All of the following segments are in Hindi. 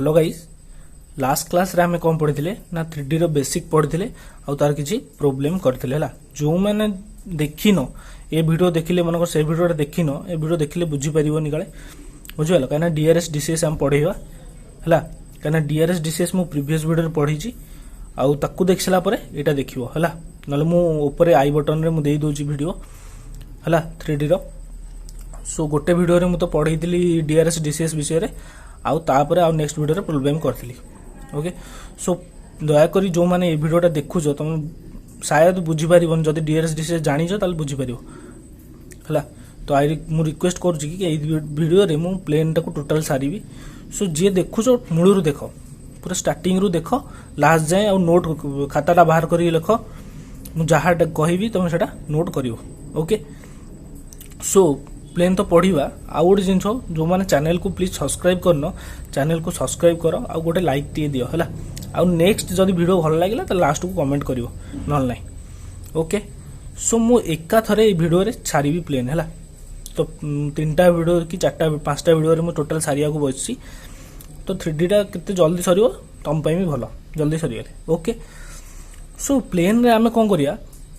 हेलो गाइस लास्ट क्लास रे हमें कौन पढ़ी ना 3D रो बेसिक पढ़ी आउ तार किसी प्रोब्लेम करते जो मैंने देखिन ए वीडियो देखिले मन से वीडियो देखिन ए वीडियो देखिले बुझीपर काले बुझीपाल कहीं डीआरएस डीसीएस आम पढ़ेगा है कहीं डीआरएस डीसीएस मु प्रीवियस वीडियो पढ़ी आउ ताकू देख सारा पर यहाँ देखो है ना मुझे आई बटन रे मुझे दे वीडियो है 3D रो सो गोटे वीडियो रे मु तो पढ़ी डीआरएस डीसीएस विषय आउ तापर आउ नेक्स्ट वीडियो रे प्रोब्लेम करथिली ओके सो दयाकोरी जो माने ए वीडियोटा देखुछ तुम शायद बुझी पारिबन जदि डीआरएस डीसीएस जानिछ ताल बुझी पारिबो हला तो आई मु रिक्वेस्ट करूची कि ए वीडियो रे मु प्लेन टाको टोटल सारीबी सो जे देखुछ मूलरू देखो पूरा स्टार्टिंग रु देखो लास्ट जाए आ नोट खाताटा बाहर करी लिखो मु जहा कहबी तुम सेटा नोट करिवो ओके सो प्लेन तो पढ़ा आउ गोटे जिन जो मैंने चैनल को प्लीज सब्सक्राइब करन चैनल को सब्सक्राइब कर आउ गोटे लाइक टी दियो है आउ नेक्स्ट जदि वीडियो भल लगे तो लास्ट को कमेंट करिवो नल ना ओके सो मु एका थरे वीडियो रे छाड़बी प्लेन है तो 3टा वीडियो कि 4टा 5टा वीडियो रे मु टोटल सारिया को बसছি तो 3D टा कितने जल्दी सरियो तुम पे भी भल जल्दी सरीगले ओके सो प्लेन रे आमे कोन करिया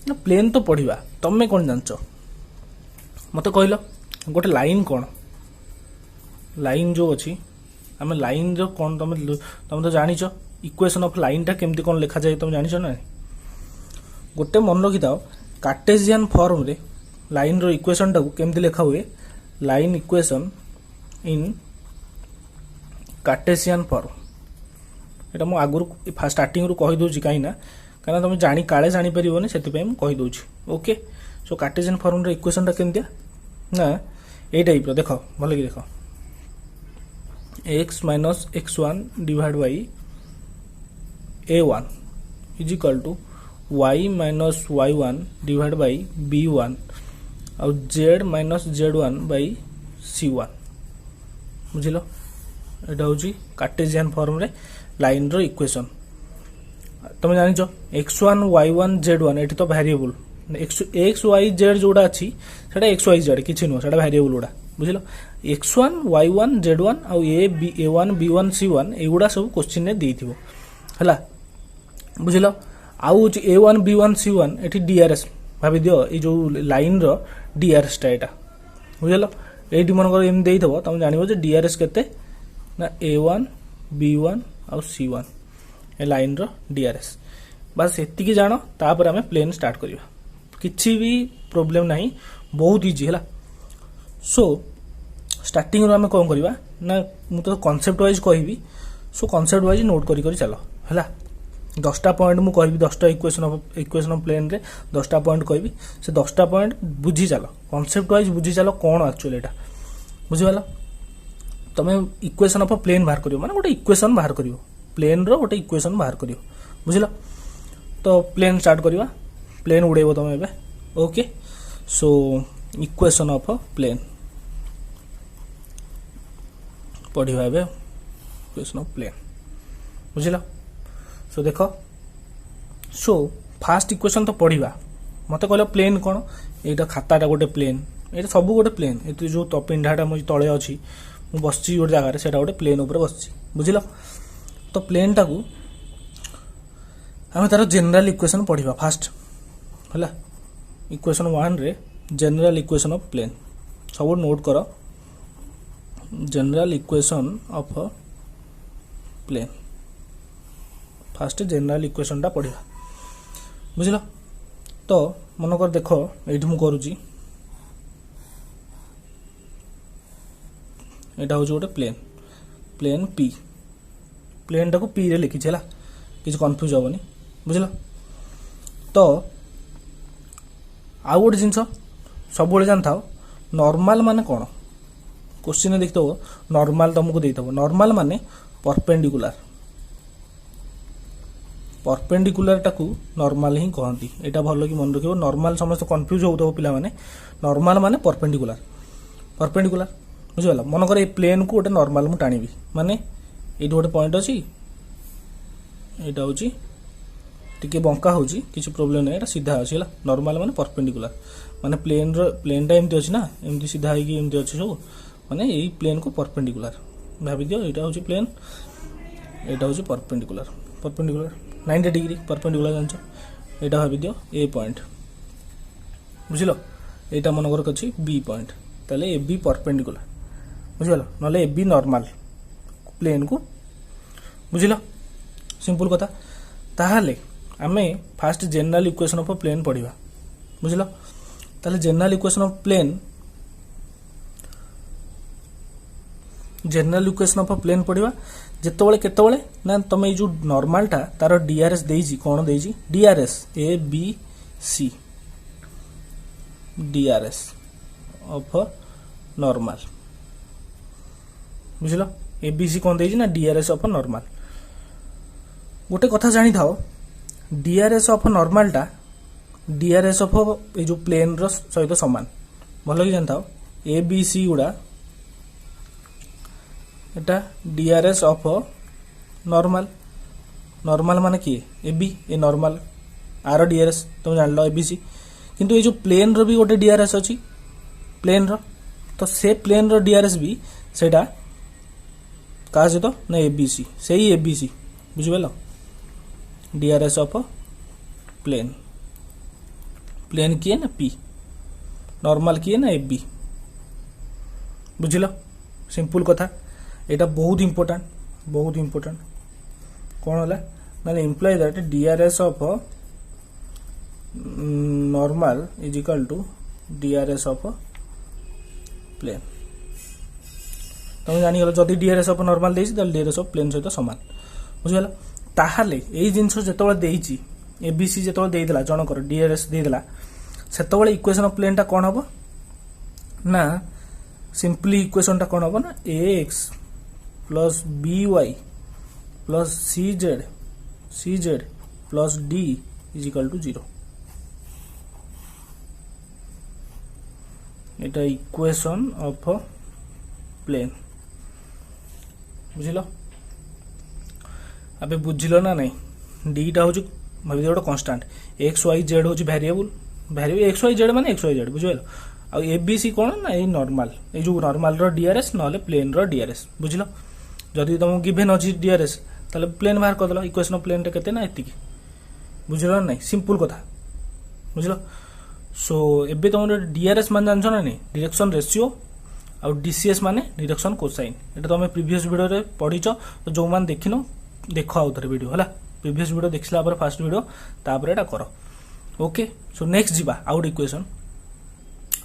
ना प्लेन तो पढ़ा तमे कोन जानछ मते कहलो गोटे लाइन कौन लाइन जो अच्छी आम लाइन जो कौन तुम तो जानिच इक्वेशन ऑफ लाइन टा केमती कौन लिखा जाए तुम जानिच ना गोटे मन रखी था कार्टेशियन फॉर्म रे लाइन रो इक्वेशन टा केमती लिखा हुए line equation in Cartesian form एटा मु आगुर स्टार्टिंग रू कहि दोछि काई ना कारण तुम जानी काले जानी परिबोनी सेति पय मु कहि दोछि ओके सो कार्टेशियन फॉर्म रे इक्वेशन टा केमतिया ना ए टाइप देख भल कि देख x minus x1 divide by a1 is equal to y minus y1 divide by b1 और z minus z1 by c1 बुझिल एटा होची कार्टेशियन फॉर्म रे लाइन रो इक्वेशन तुम जानिछ x1 y1 z1 एठी तो वेरिएबल एक्स वाई जेड जोड़ा अच्छी सेटा एक्स वाई जेड किसी नुह सेटा वेरिएबल गुड़ा बुझल x1 y1 z1 आउ a1 b1 c1 एगुड़ा सब क्वेश्चन ने देइथिबो हला बुझल आउ a1 b1 c1 एठी डीआरएस भाबी दियो ए जो लाइन रो डीआरएस टा एटा बुझल एठी मन कर एम देइथबो तुम जानिबो जे डीआरएस केते ना a1 b1 आउ c1 ए लाइन रो डीआरएस बस एतिकी जानो तापर हमें प्लेन स्टार्ट करिवा किसी भी प्रोब्लेम नहीं बहुत इजी है सो स्टार्टिंग आम कौन करवा ना मुझे तो कॉन्सेप्ट वाइज कहबी सो कॉन्सेप्ट वाइज नोट करी चलो है 10टा पॉइंट मुझे कहबी 10टा इक्वेशन ऑफ प्लेन रे 10टा पॉइंट कहबी से 10टा पॉइंट बुझी चलो कॉन्सेप्ट वाइज बुझी चलो कौन एक्चुअली एटा बुझीपाल तुम इक्वेशन ऑफ प्लेन बाहर करियो माने गोटे इक्वेशन बाहर करियो प्लेन रो गोटे इक्वेशन बाहर करियो बुझिल तो प्लेन स्टार्ट करवा प्लेन उड़ेब तुम एबे okay so equation of plane पढ़ा एबे इक्वेशन ऑफ प्लेन बुझिल सो देख सो फास्ट इक्वेशन तो पढ़ा मत कहल प्लेन कौन यहाँ खाताटा गोटे प्लेन ये सब गोटे प्लेन ये जो पिंडाटा मुझे तले अच्छी मुझे बसची गोटे जगार से गोटे प्लेन उपर बसची बुझिल तो प्लेन टाकू आम तार जनरल इक्वेशन पढ़ा फास्ट है इक्वेशन 1 रे जनरल इक्वेशन ऑफ प्लेन सब नोट कर general equation of plane fast general equation टा पढ़ा बुझल तो मन कर देख ये मु करुची एटा हूँ गोटे प्लेन प्लेन पी प्लेन टाको पी रे लिखी है किसी कन्फ्यूज हेनी बुझल तो आउ गोटे जिनस सब जान था नॉर्मल माने कौन क्वेश्चन देखते हो नॉर्मल तुमको देते नॉर्मल माने परपेंडिकुलर टाकू नॉर्मल ही कहती एटा भल कि मन रखियो नॉर्मल समस्त कंफ्यूज होतो पिला माने नॉर्मल माने परपेंडिकुलर बुझिपाल मन कर ए प्लेन को गोटे नॉर्मल मु टाणीबी माने ये गोटे पॉइंट अच्छी एटा होची टिके बंका होची किसी प्रोब्लेम नहीं एटा सीधा अछि हला नॉर्मल माने परपेंडिकुलर माने प्लेन टा एमती अछि ना एमती सीधा है कि एमती अछि सब माने यही प्लेन को परपेंडिकुलर भाभी दियो यहाँ हूँ प्लेन एटा हूँ परपेंडिकुलर परपेंडिकुलर 90 डिग्री परपेंडिकुलर जान एटा भाभी दियो ए पॉइंट बुझिल एटा मनकर कछि बी पॉइंट ताले ए बी परपेंडिकुलर बुझिल नले ए बी नॉर्मल प्लेन को बुझिल सिंपल कथा ताहाले आमे first general equation of plane पढ़िबा बुझिल ताले जनरल इक्वेशन ऑफ प्लेन पढ़िबा जेतबळे केतबळे ना तमे जो नॉर्मल टा तार डीआरएस देइजी कोन देइजी DRs A B C DRs of normal बुझिल ए बी सी कोन देइजी ना डीआरएस ऑफ नॉर्मल गोटे कथा जानि थाओ डीआरएस ऑफ नॉर्मल टा डीआरएस ऑफ ए जो प्लेन रो सहित समान भलो कि जानताओ ए B C गुडा Etah DRS of normal normal माने कि a b a normal are DRs तुम जान लो ए बी सी किंतु ए जो प्लेन रो भी गोटे डीआरएस अछि प्लेन रो तो से प्लेन रो डीआरएस भी सेटा का से तो ना ए बी सी सेही ए बी सी बुझिबेलो डीआरएस ऑफ प्लेन प्लेन किए ना पी नॉर्मल किए ना ए बी बुझिल सिंपल कथा एटा बहुत इंपोर्टेंट कौन होला माने imply that DRs of normal is equal to DRs of plane तुम जानी गलो जदी डीआरएस ऑफ नॉर्मल देइछि त डीआरएस ऑफ प्लेन सहित समान बुझिल ताहाले एई जिंस जेतबळे देइछि एबीसी जेतबळे देइदला जनकर डीआरएस देइदला सेतबळे इक्वेशन ऑफ प्लेन टा कोन हबो ना सिंपली इक्वेशन टा कोन हबो ना ax plus by plus cz plus d is equal to 0 एटा इक्वेशन ऑफ प्लेन बुझिलो अबे बुझिलो ना नहीं डी टा होची भाबी गोटे कांस्टेंट एक्स वाई जेड होची वेरिएबल एक्स वाई जेड माने एक्स वाई जेड बुझिलो आ एबीसी कोन ना ए नॉर्मल ए जो नॉर्मल रो डीआरएस नले प्लेन रो डीआरएस बुझिलो जदी तुम गिवन अछि डीआरएस ताले प्लेन बाहर कर दलो इक्वेशन ऑफ प्लेन टा केते ना एतिकी बुझिलो नहीं सिंपल कथा बुझिलो सो एबे तुम डीआरएस मान जानछो ना नहीं डायरेक्शन रेशियो आ डीसीएस माने डायरेक्शन कोसाइन एटा तुम प्रीवियस वीडियो रे पढिचो तो जो मान देखिनो देखो आउ थरे वीडियो हला प्रीवियस वीडियो देखला पर फर्स्ट वीडियो तापर एटा करो ओके सो नेक्स्ट जीवा आउट इक्वेशन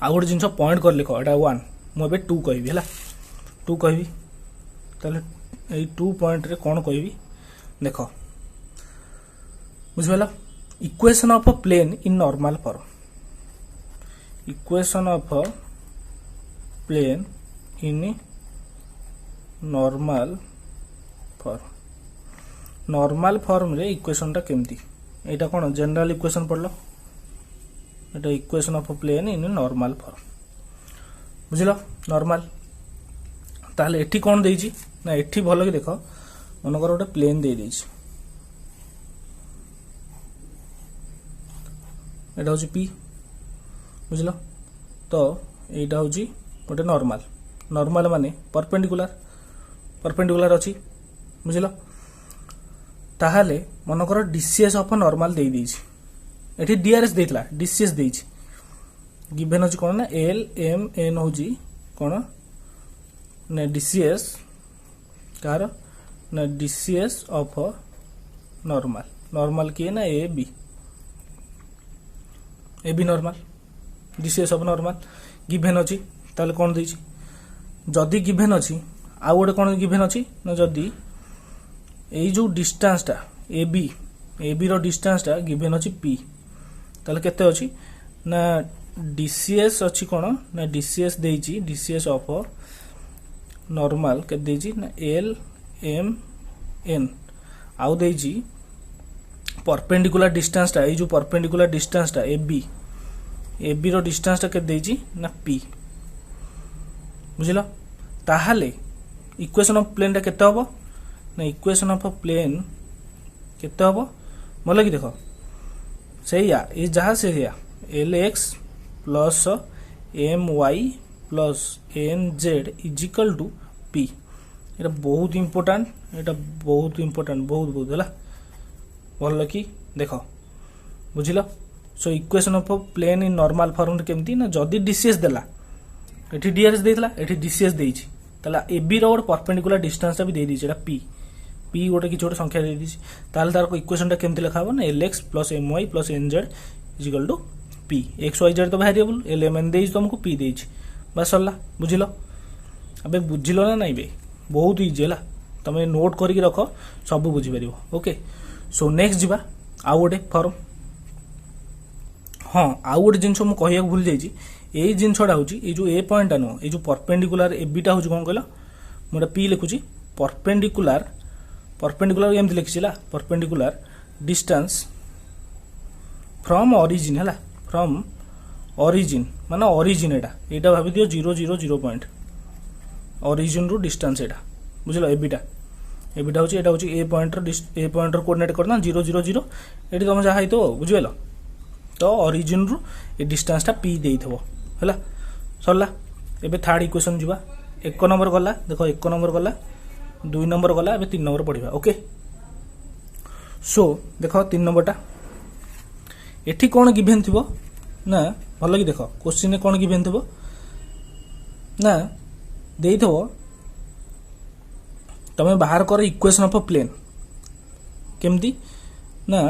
आउट जिंस पॉइंट कर लिखो एटा 1 मो बे 2 कहबी हला 2 कहबी ताले ए 2 पॉइंट रे कोन कहबी देखो बुझबला equation of a plane in normal form equation of a plane in normal form रे इक्वेशन टा केमती एटा कोन जनरल इक्वेशन पढ़लो एटा equation of plane in normal form बुझिलो नॉर्मल ताले एठी कोन देइची ना एठी भलो कि देखो मनकर गोटे प्लेन दे देइची एटा होची पी बुझिलो तो एटा होची गोटे नॉर्मल माने परपेंडिकुलर अछि बुझिलो ताहाले मनकर डीसीएस ऑफ नॉर्मल दे देइछि एठी डीआरएस देइतला डीसीएस देइछि गिवन अछि कोन ना एल एम एन होजी कोन ना डीसीएस कार ना डीसीएस ऑफ नॉर्मल किए ना A B normal DCS of normal given अछि ताले कोन देइछि जदी गिवन अछि आ गोटे कोन गिवन अछि ना जदी एई जो डिस्टेंस टा ए बी रो डिस्टेंस टा गिवन अछि पी ताले केते अछि ना डीसीएस अछि कोन ना डीसीएस देइछि डीसीएस ऑफ नॉर्मल के देइछि ना एल एम एन आउ देइछि परपेंडिकुलर डिस्टेंस टा ए जो परपेंडिकुलर डिस्टेंस टा ए बी रो डिस्टेंस टा के देइछि ना पी बुझिलो ताहाले इक्वेशन ऑफ प्लेन टा केते होबो ना इक्वेशन ऑफ प्लेन केते होबो बोले कि देखो सेया ए जहां से या lx plus my plus nz is equal to p एटा बहुत इंपोर्टेंट एटा बहुत इंपोर्टेंट बहुत बहुत है भल कि देख बुझिल। So equation of plane in normal form केमती ना जदि डीसीएस देला एठी डीआरएस देला एठी डीसीएस देइछि ताला एबी रो गोटे परपेंडिकुलर डिस्टेंस भी दे दिछि एटा पी पी गोटे किछि गोटे संख्या दे दिछि ताले तार इक्वेशन केमती लिखा हो ना l x plus m y plus n z is equal to p x Y Z तो वेरिएबल एलएमएन देइछि तुमको पी देइछि बस सरला बुझिल। अबे बुझिल ना नहीं बे बहुत इजी है तुम नोट करके रख सब बुझी पार ओके। सो नेक्स्ट जीवा आउ गोटे फॉर्म हाँ आउ गोटे जिन मुझे भूल जाइए यही जिनसा हूँ ये जो ए पॉइंटा नुह ये परपेंडिकुलर एबीटा हूँ कौन कहल मुझे पी लिखुची परपेंडिकुलर परपेंडिकुलर एमती लिखी परपेंडिकुलर डिस्टेंस फ्रॉम ओरिजिन है फ्रॉम ओरिजिन माने ओरिजिन एटा भाभी दियो 0 पॉइंट ओरिजिन रु डिस्टेंस एटा बुझल एबीटा एबीटा होची एटा होची ए पॉइंट रो कोऑर्डिनेट करना 0 0 0 एटी तुम जहा तो बुझिल तो ओरिजिन रु ए डिस्टेंस टा पी देइथबो हला सरला। एबे थर्ड इक्वेशन जीवा 1 नंबर गला देखो 1 नंबर गला 2 नंबर गला एबे 3 नंबर पढ़िबा ओके। सो देखो 3 नंबर टा एठी कोन गिवन थिबो ना भल कि देख क्वेश्चन कौन गिवन थो ना देथो तुम बाहर कर इक्वेशन ऑफ प्लेन केमती ना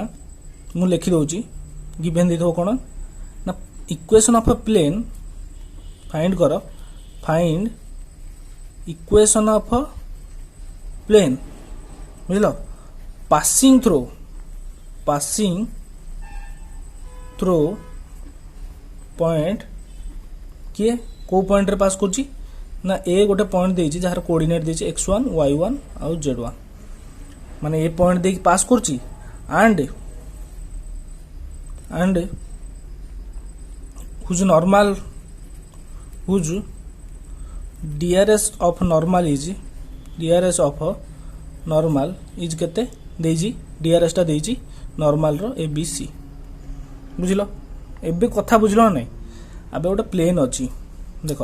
मु लिखि दउची गिवन देथो कौन ना इक्वेशन ऑफ प्लेन फाइंड कर फाइंड इक्वेशन ऑफ प्लेन बुझल पासिंग थ्रो पॉइंट किए को पॉइंट रे पास करची ना ए गोटे पॉइंट देछि जहार कोऑर्डिनेट देछि x1 y1 और z1 माने ए पॉइंट दे पास करची and whose normal whose DRs of normal is केते देछि डीआरएस टा देछि नॉर्मल रो ए बी सी बुझिलो एबे कथा बुझलो नहीं अबे गोटे प्लेन अच्छी देख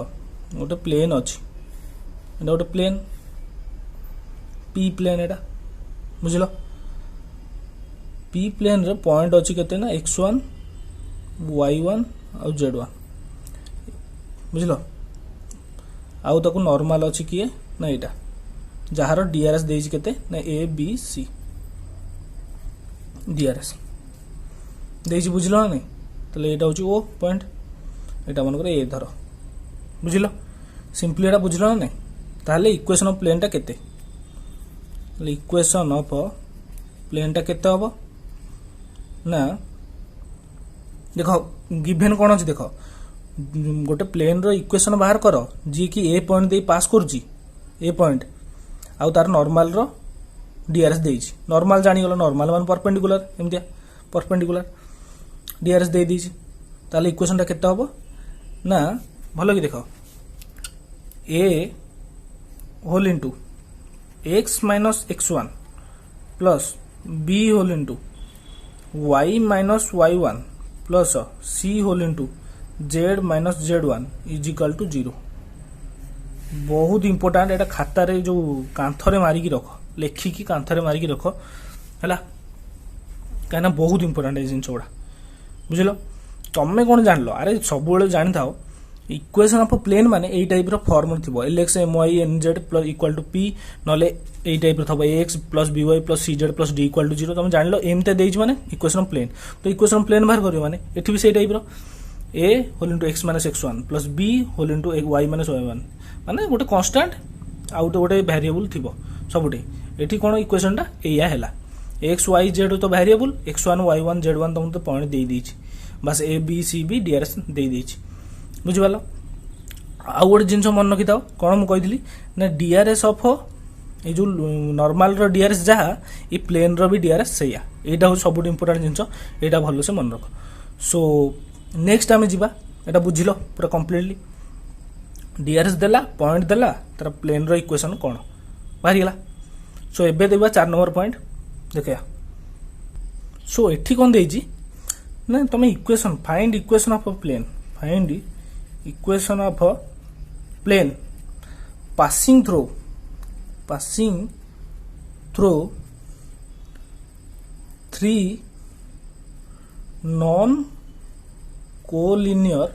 गोटे प्लेन अच्छी गोटे प्लेन पी प्लेन एटा बुझिलो पी प्लेन रे पॉइंट अच्छी केते ना x1 y1 और z1 बुझिलो आउ ताकू नॉर्मल अच्छी किए ना एटा जहार डीआरएस देछि केते ना ए बी सी डीआरएस देछि बुझिलो नहीं ताले एटा होची ओ पॉइंट एटा मन करे ए धर बुझिलो सिंपली एटा बुझिलो ना ताले इक्वेशन ऑफ प्लेन टा केते ताले इक्वेशन ऑफ प्लेन टा केते हबो ना देखो गिवन कोन अछि देखो गोटे प्लेन रो इक्वेशन बाहर करो जी कि ए पॉइंट दे पास करजी ए पॉइंट आउ तार नॉर्मल रो डीआरएस देछि नॉर्मल जानि गेलो नॉर्मल मान परपेंडिकुलर एमतिया परपेंडिकुलर डीआरएस दे दीजिए ताले इक्वेशन टा केते हबो ना भलो कि देखो a whole into x minus x1 plus b whole into y minus y1 plus c whole into z minus z1 is equal to 0 बहुत इंपोर्टेंट एटा खाता रे जो कांथरे मारी रख लेखिकी कांथरे मारी रख हैला कहना बहुत इंपोर्टेंट ए जिंस गुड़ा बुझल तमें कौन जान लो अरे सब जानी था इक्वेशन ऑफ प्लेन माने ए टाइप रो फॉर्म थिबो LX MY NZ plus equal to P नले ए टाइप रो थबो x plus BY plus CZ plus D equal to 0 तुम जान लो एमते देइछ माने इक्वेशन ऑफ प्लेन तो इक्वेशन ऑफ प्लेन बाहर करियो माने एठी भी से टाइप रो a whole into x minus x1 plus b whole into y minus y1 माने गोटे कांस्टेंट आउ गोटे वेरिएबल थिबो सबुठी एठी कोन इक्वेशन टा एया हैला एक्स वाई जेड तो वेरिएबल x1 y1 z1 तुम तो पॉइंट दे दीछि बस A B C B DRs दे दीछि बुझिपाल आउ गोटे जिनस मन रखी था कौन मुझे कही ना डीआरएस ऑफ ये जो नॉर्मल रो डीआरएस जहाँ ये प्लेन रो भी डीआरएस सैया यहाँ हूँ सब इंपोर्टेंट जिनस यहाँ भल से मन रख। सो नेक्स्ट आम जा यहाँ बुझिल पूरा कम्प्लीटली डीआरएस देला पॉइंट देला तार प्लेन रो इक्वेशन कौन बाहरी गला। सो एबे देबा 4 नंबर पॉइंट देखिया। सो एठी कौन देइछि ना तुम equation find equation of plane find equation of plane passing through 3 non collinear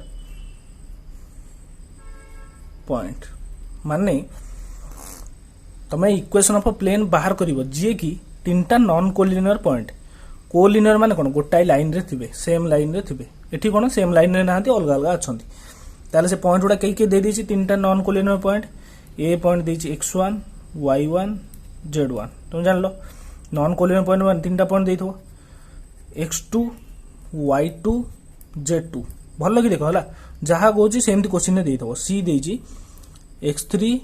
point माने तमे इक्वेशन ऑफ प्लेन बाहर करिवो जे कि तीनटा नॉन कोलिनियर पॉइंट कोलिनियर माने कोन गोटाई लाइन रे थिबे सेम लाइन रे थिबे एठी कोन सेम लाइन रे नाहंती अलग अलग अछंती ताले से पॉइंट गुडा कई दे देछि तीनटा नॉन कोलिनियर पॉइंट ए पॉइंट देछि x1 y1 z1 तुम जान लो नॉन कोलिनियर पॉइंट मान तीनटा पॉइंट देइथो x2 y2 z2 भल लगी देखो हला जहा गोछि सेमती क्वेश्चन ने देइथो c देछि x3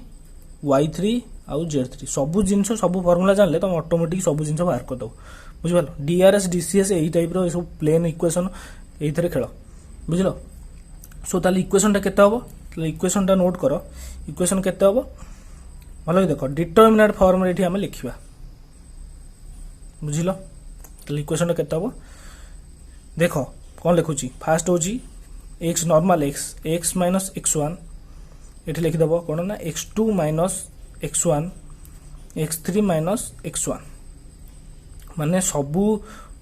y3 आउ z3 सब जिंस सब फार्मूला जानले तुम ऑटोमेटिक सब जिंस बाहर कर दो बुझिपाल डीआरएस डीसीएस एई टाइप रो सब प्लेन इक्वेशन एइथरे खेल बुझलो सो ताले इक्वेशन टा केते हबो ताले इक्वेशन टा नोट करो इक्वेशन केते हबो भलो देखो डिटरमिनेंट फॉर्म रे एठी हम लिखिबा बुझिलो ताले इक्वेशन टा केते हबो देखो कोन लिखुची फर्स्ट होची x normal x minus x1 एठी लिखि दबो कोन ना x2 minus x1 x3 minus x1 माने सबु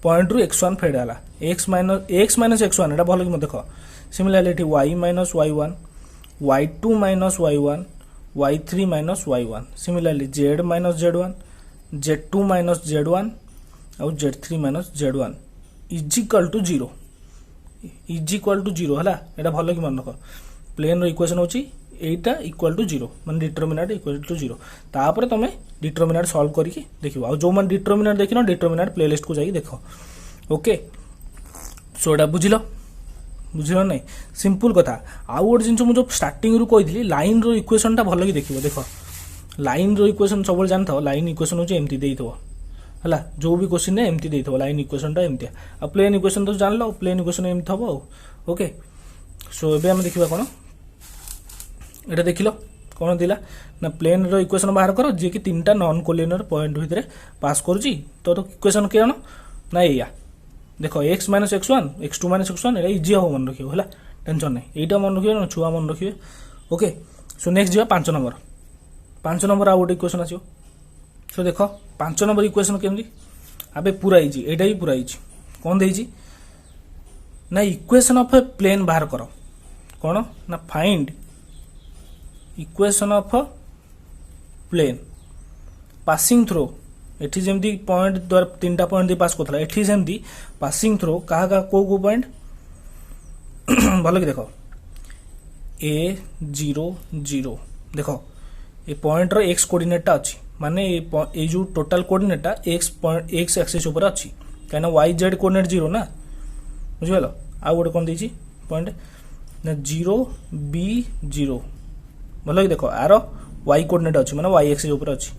पॉइंट रु x1 फेड हला x माइनस x1 एटा भलो कि म देखो similarly y minus y1 y2 minus y1 y3 minus y1 similarly z minus z1 z2 minus z1 और z3 minus z1 is equal to 0 हला एटा भलो कि मन रख प्लेन रो इक्वेशन होची एटा इक्वल टू 0 माने डिटरमिनेंट इक्वल टू 0 तापर तमे डिटरमिनेंट सॉल्व करके देखिबो आ जो मन डिटरमिनेंट देखिनो डिटरमिनेंट प्लेलिस्ट को जाई देखो ओके सो एटा बुझिलो नै सिंपल कथा आ गोटे जिंस मु जो स्टार्टिंग रु कहितली लाइन रो इक्वेशन ता भलो कि देखिबो देखो लाइन रो इक्वेशन सबल जानथो लाइन इक्वेशन होचे एमती देइथो हला जो भी क्वेश्चन ने एमती देइथो लाइन इक्वेशन ता एमती आ प्लेन इक्वेशन तो जान लो प्लेन इक्वेशन एमती हबो ओके सो एबे हम देखिबा कोन एटा देखिलो कोन दिला ना प्लेन रो इक्वेशन बाहर करो जे कि तीनटा नॉन कोलिनियर पॉइंट भितरे पास करजी तो इक्वेशन केन ना एया देखो x minus x1 x2 minus x1 एटा इजी हो मन रखियो हला टेंशन नै एटा मन रखियो ना छुआ मन रखियो ओके सो नेक्स्ट जिवा 5 नंबर आ गोटे इक्वेशन आछियो सो देखो 5 नंबर इक्वेशन केमदी अबे पूरा इजी एटा ही पूरा इजी कोन देइजी ना इक्वेशन ऑफ ए प्लेन बाहर करो कोन ना find equation of plane passing through एठी जेमदी पॉइंट द्वारा तीनटा पॉइंट दे पास करथला एठी जेमदी पासिंग थ्रू कहा को पॉइंट भलो कि देखो a0 देखो ए पॉइंट रो x कोऑर्डिनेट अछि माने ए जो टोटल कोऑर्डिनेट x एक्सिस ऊपर अछि काना y z कोऑर्डिनेट 0 ना बुझियलो आ गोटे कोन देछि पॉइंट ना 0 b0 भलो कि देखो आरो y कोऑर्डिनेट अछि माने y एक्सिस ऊपर अछि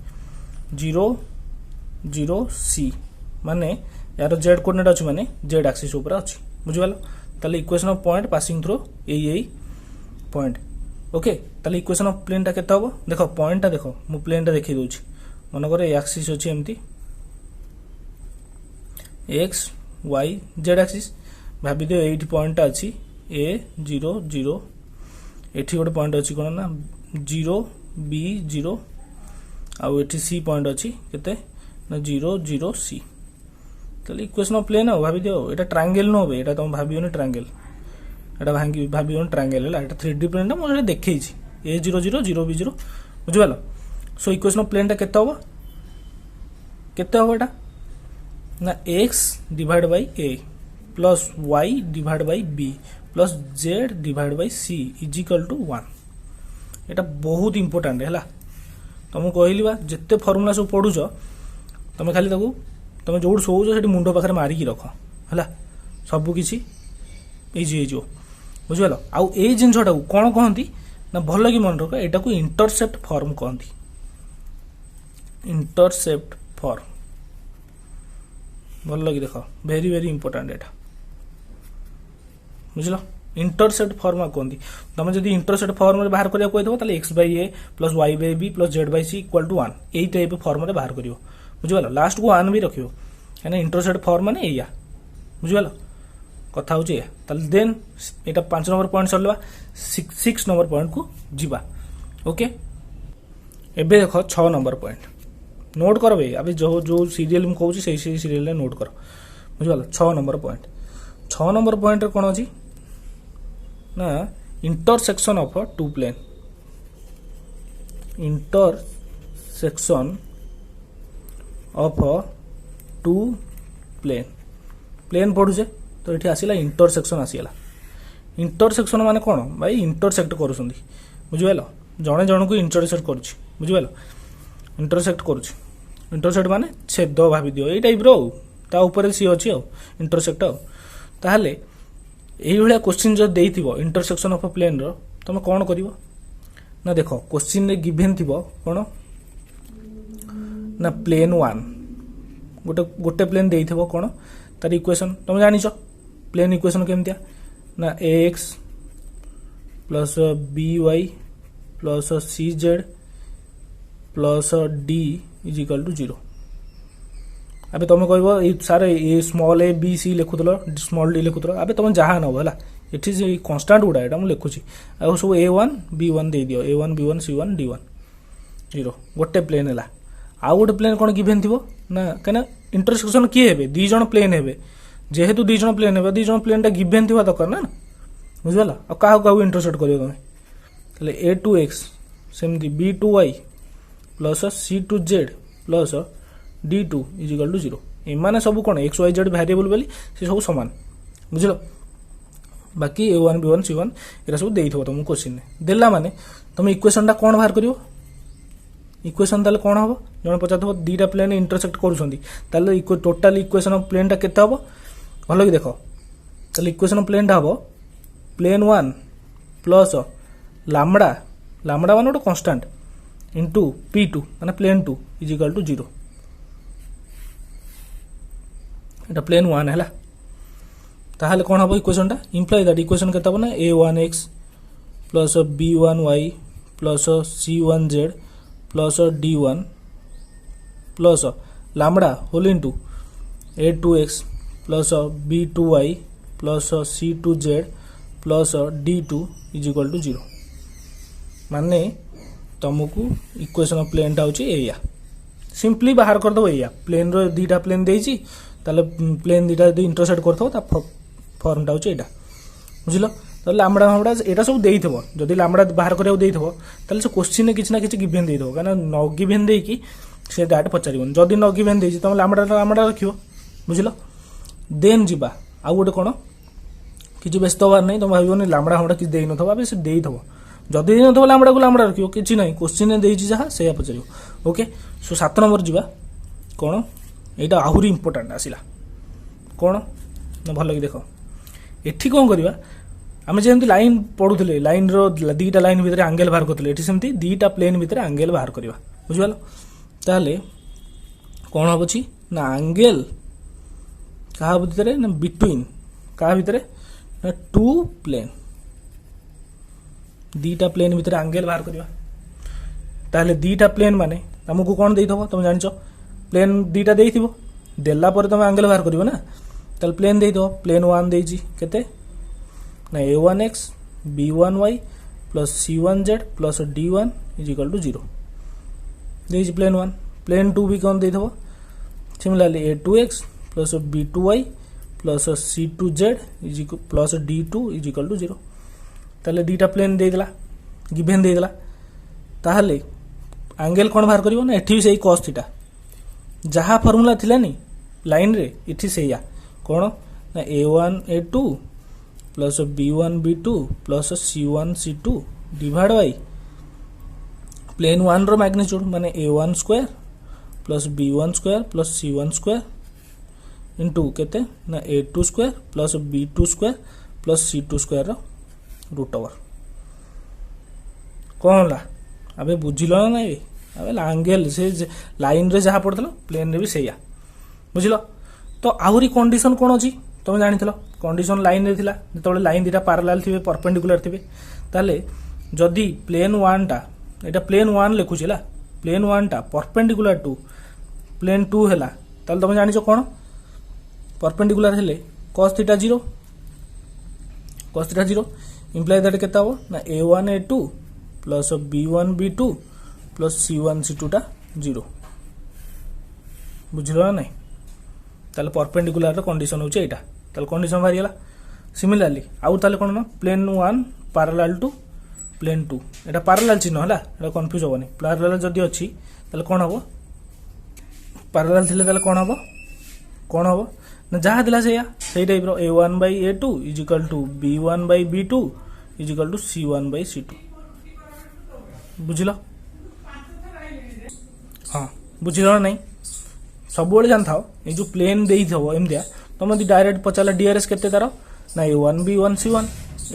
0 0 c माने यार z कोऑर्डिनेट अछि माने z एक्सिस ऊपर अछि बुझियलो ताले equation of point passing through AE point okay ताले इक्वेशन ऑफ प्लेन ता केते हबो देखो पॉइंट ता देखो मु प्लेन ता देखि दोछि मन करे एक्सिस अछि एम्ति x y z एक्सिस भाबी दियो 8 पॉइंट अछि a 0 0 एठी गोटे पॉइंट अछि कोन ना 0 b 0 आ एठी c पॉइंट अछि केते ना 0 0 c ताले इक्वेशन ऑफ प्लेन हो भाबी दियो एटा ट्रायंगल न होबे एटा तुम भाबियो न ट्रायंगल एटा भाबियो न ट्रायंगल हला एटा 3D प्लेन म एटा देखैछि a 0 0 0 b 0 बुझिबालो सो इक्वेशन ऑफ प्लेन ता केते होबो एटा ना x divide by a plus y divide by b plus z divide by c is equal to 1 एटा बहुत इंपोर्टेंट हैला तुम कहली बा जत्ते फार्मूला सब पढुछ तुम खाली ताकू तुम जोड सोउछ सेठी मुंडो पाखरे मारी की रख हैला सब किछि इजी जो बुझिबालो आउ ए जिंसटा को कोन कहंती ना भलो कि मन रख एटा को इंटरसेप्ट फॉर्म कहंती इंटरसेप्ट फॉर्म भलो कि देखो वेरी वेरी इंपोर्टेंट एटा बुझलो इंटरसेप्ट फॉर्म कहंती तुम जदी इंटरसेप्ट फॉर्म रे बाहर करिया कहथबो ताले x by a plus y by b plus z by c equal to 1 एई टाइप फॉर्म रे बाहर करियो बुझिबालो लास्ट को 1 भी रखियो यानी इंटरसेप्ट फॉर्म माने एया बुझिबालो कथा होची या ताले देन एटा 5 नंबर पॉइंट सरलबा 6 नंबर पॉइंट को जीवा ओके एबे देखो 6 नंबर पॉइंट नोट कर भाई अभी जो जो सीरियल मुझे कहूँ से सीरियल नोट कर बुझिपाल 6 नंबर पॉइंट 6 नंबर पॉइंट कौन अच्छी ना intersection of two plane intersection of two plane plane पढ़ुचे तो ये आसला इंटरसेक्शन आसीगला इंटरसेक्शन माने कौन भाई इंटरसेक्ट करुँच बुझिपाल जड़े जन को इंटरसेक्ट करुँच बुझिपाल इंटरसेक्ट करुँच इंटरसेक्ट माने छेद भाभी दियो ये टाइप ता ऊपर सी अच्छी इंटरसेक्ट ताहले यही भाया क्वेश्चन जो देइथिबो इंटरसेक्शन ऑफ प्लेन रो तुम कौन करिवो ना देखो क्वेश्चन रे गिवन थिबो कौन ना प्लेन 1 गोटे गोटे प्लेन देइथिबो कौन तार इक्वेशन तुम जानिछ प्लेन इक्वेशन केमतिया ना ax plus by plus cz plus d is equal to 0 अबे तुम कह सार ए स्मॉल ए बी सी लिखुल स्मॉल डी लिखुल अबे तुम जहाँ नब है ये कन्स्टाट गुड़ा यहाँ मुझे लिखुची आ सब a1 b1 दे दियो a1 b1 c1 d1 0 गोटे प्लेन है आउ गोटे प्लेन कौन गिभेन थी ना कहीं इंटरसेक्शन किए हे दी जन प्लेन हे जेहेतु दी जन प्लेन हे दी जन प्लेन टा गिभेन थी दरकार ना बुझिपाल आ क्या इंटरसेक्ट कर तुम ए टू एक्स सेमती b two y plus c two z plus d two is equal to 0 एमाने सब कौन एक्स वाई जेड वेरिएबल बोली से सब सामान बुझल बाकी a1 b1 c1 एरा सब देइथो तुम क्वेश्चन देला माने तुम इक्वेशन टा कौन बाहर करिवो इक्वेशन ताले कौन हबो जण पचाथबो दीटा प्लेन इंटरसेक्ट करूछंदी ताले टोटल इक्वेशन ऑफ प्लेन टा केते हबो भलो कि देखो ताले इक्वेशन ऑफ प्लेन टा हबो प्लेन 1 प्लस लैम्बडा लैम्बडा माने गोटे कांस्टेंट इनटू p2 माने plane 2 is equal to 0 Etah plane 1 है ताहले कौन हम इक्वेशन टा इम्प्लाई दैट इक्वेशन केता बना a1x plus b1y plus c1z plus d1 plus lambda whole into a2x plus b2y plus c2z plus d2 is equal to 0 माने तुमको इक्वेशन ऑफ प्लेन टा होची एया सिंपली बाहर कर दो एया प्लेन रो दीटा प्लेन देइची ताले प्लेन दीटा इंटरसेक्ट करथो ता फॉर्म टा होची एटा बुझिलो तो लैम्बडा हमडा एटा सब देइथबो जदी लैम्बडा बाहर करियो देइथबो ताले से क्वेश्चन ने किछ ना किछ गिवन देइथबो काना न गिवन देइ कि से डाटा पचारिबन जदी न गिवन देइची तुम लैम्बडा रखियो बुझिलो देन जिबा आ गोटे कोन किछ व्यस्त होबार नै तुम भाबियोनी लैम्बडा हमडा किछ देइ नथबो अबे से देइथबो जदी देइ नथबो लैम्बडा को लैम्बडा रखियो किछ नै क्वेश्चन ने देइची जहा से पचारियो ओके सो 7 नंबर जिबा कोन एटा आहुरी इंपोर्टेंट आसिला कोन न भलो कि देखो एठी कोन करबा आमे जेमति लाइन पढुथले लाइन रो दीटा लाइन भितर एंगल बाहर करथले एठी सेमति दीटा प्लेन भितर एंगल बाहर करबा बुझिबालो ताले कोन होबछि ना एंगल का भितर ना बिटवीन का भितर ना टू प्लेन दीटा प्लेन भितर एंगल बाहर करबा ताले दीटा प्लेन माने हमकु कोन देइथबो तुम जानिछो प्लेन दीटा देइथिबो देला पर तुम एंगल बाहर करिवो ना ताले प्लेन देइथबो प्लेन 1 देइची केते ना a1x b1y plus c1z plus d1 is equal to 0 देइची प्लेन 1 प्लेन 2 भी कोन देइथबो similarly a2x plus b2y plus c2z is equal plus d2 is equal to 0 ताले दीटा प्लेन देइदला गिवन देइदला ताहले एंगल कोन बाहर करिवो ना एठी सेही cos थीटा जहा फार्मूला थिला नी लाइन रे इठी सेया कोन ना a1 a2 plus b1 b2 plus c1 c2 divide by plane 1 रो मैग्नीट्यूड माने a1 square plus b1 square plus c1 square into केते ना a2 square plus b2 square plus c2 square रो रूट ओवर कोन ला अबे बुझिलो ना ए अबे एंगल से लाइन रे जहा पड़थलो प्लेन रे भी सेया बुझिलो तो आहुरी कंडीशन कोन अछि तुम जानिथलो कंडीशन लाइन रे थिला जतबे लाइन दीटा पैरेलल थिबे परपेंडिकुलर थिबे ताले जदी प्लेन 1 टा एटा प्लेन 1 लिखुछिला प्लेन 1 टा परपेंडिकुलर टू प्लेन 2 हैला ताले तुम जानिछो कोन परपेंडिकुलर हेले cos थीटा 0 इंप्लाई दैट केता हो ना a1 a2 plus b1 b2 plus c1 c2 टा 0 बुझिल ना नहीं ताले परपेंडिकुलर रो कंडीशन होचे एटा ताले कंडीशन बाहरी गला सिमिलरली आउ ताले कोन ना plane 1 parallel to plane 2 Etah parallel चिन्ह हला एटा कंफ्यूज होबनी पैरेलल जदी अछि ताले कोन हबो पैरेलल थिले ताले कोन हबो ना जहाँ दिला से टाइप रो a1 by a2 is equal to b1 by b2 is equal to c1 by c2 बुझिल हाँ बुझिल ना नहीं सब बेले जान थाओ ये जो प्लेन दे थो एमदिया तुम यदि डायरेक्ट पचारा डीआरएस केते तार ना a1 b1 c1